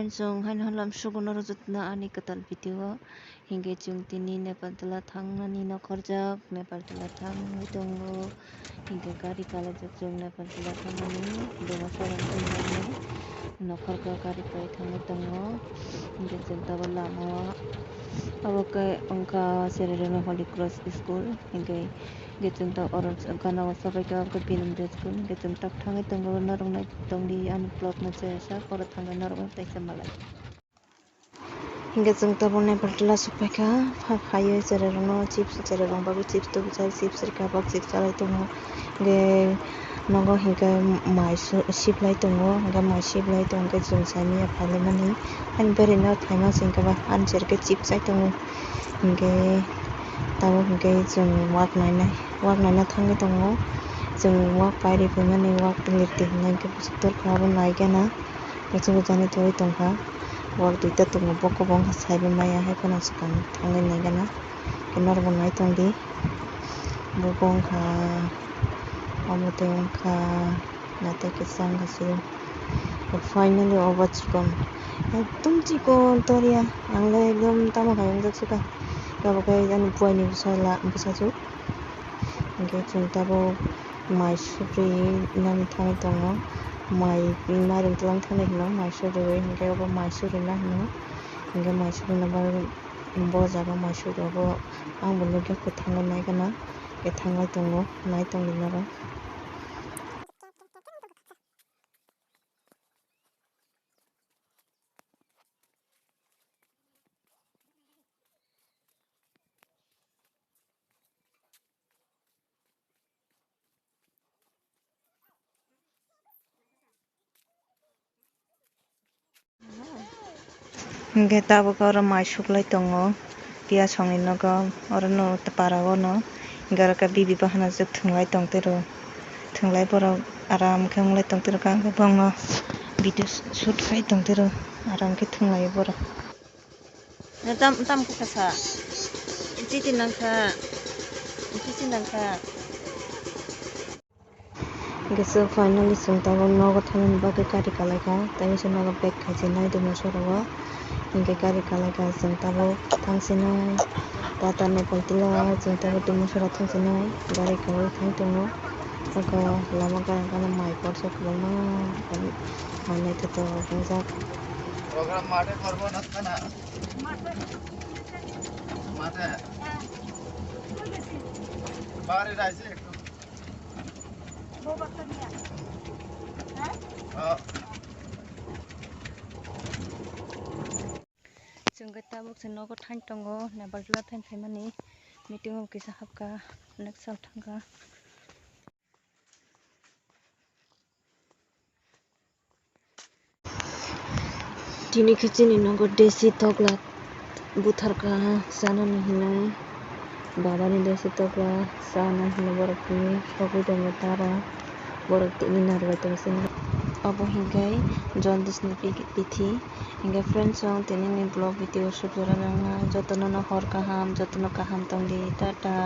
friends song hain halam sugono rojotna ani katal video hingge chung tini Nepal tala thangnani nokharjak Nepal tala thangui tongo hingge gari kalajak chung Nepal tala thangmani dema sorong tongmani nokharka gari pai thangui tongo hingge chung tabo lama abo ke ongka Sererema Holy Cross School hingge chung ta oron gana sabai ka ke film de school hingge chung tak thangai tongo narong nai tongdi ani plot na chesa oro thangai narong taisa malai hingga chung tabo Nepal tala supai ka phayo Sererong chips Sererong babi chips to bichai chips rika bak chips chalai tongo hingge nogo hingga mai siplai tongo hingga mai siplai tongo chung saimia phale mani han berina thaima singka ba han serke chips chai tongo hingge tabo hingge chung wak naina thangai tongo chung wak pairi pemani wak lirti hinai ke pusitor khabo naigana chung jani thoi tongka wak duita tongo boko bongka saibe maya hai phana sakang thangai naigana kenar bonai tongdi bongka amote ongka nate ke sanga siru finally over chikon ekdom chikon toria angla ekdom tamo kayong jaksuka gabo kai jani puani busaju hingge chung tabo mai supri nami thangai tongo mai naring tlang thangai hino mai suri hingge obo mai suri na hino hingge mai suri na bo jaga mai suri obo angbo nuge ko thangai naigana ke thangai tongo nai tongdi naro hingge tabo oro mai suklai tongo pia songni nogo oro no parago no hingge oro bibi bahana juk thunglai tongtero thunglai borok aram khe wnglai tongtero kangke bongno video shoot khai tongtero aram ke thunglai borok tam kasa titi nangka gese finally chung tabo nogo thangai bagui gari kalaika tani se nogo bag khaisi nai demo sorogo hingge gari kalaika chung tabo thangsinai Tata Nepal tila chung tabo demo sora thangsinai gari kalai thang tongo ogo lama kana mai porsa khulama manai to bongjak program mate korbo na kana mate bari raise ekটু bo bakta niya ha chung tabuk se nogo thain tongo Nepal tala thain khaimani meeting of kisa hapka next sal thangka tini khichini nogo desi tokla butharka sanani hinai babani desi tokla sana hinai borok tini sogui tongo tara borok tini narwai tongsini abo hinggai jondisni pithi hingga friends song tini ni blog video shoot jora nangna jotono hor kaham jotono kaham tongdi tata।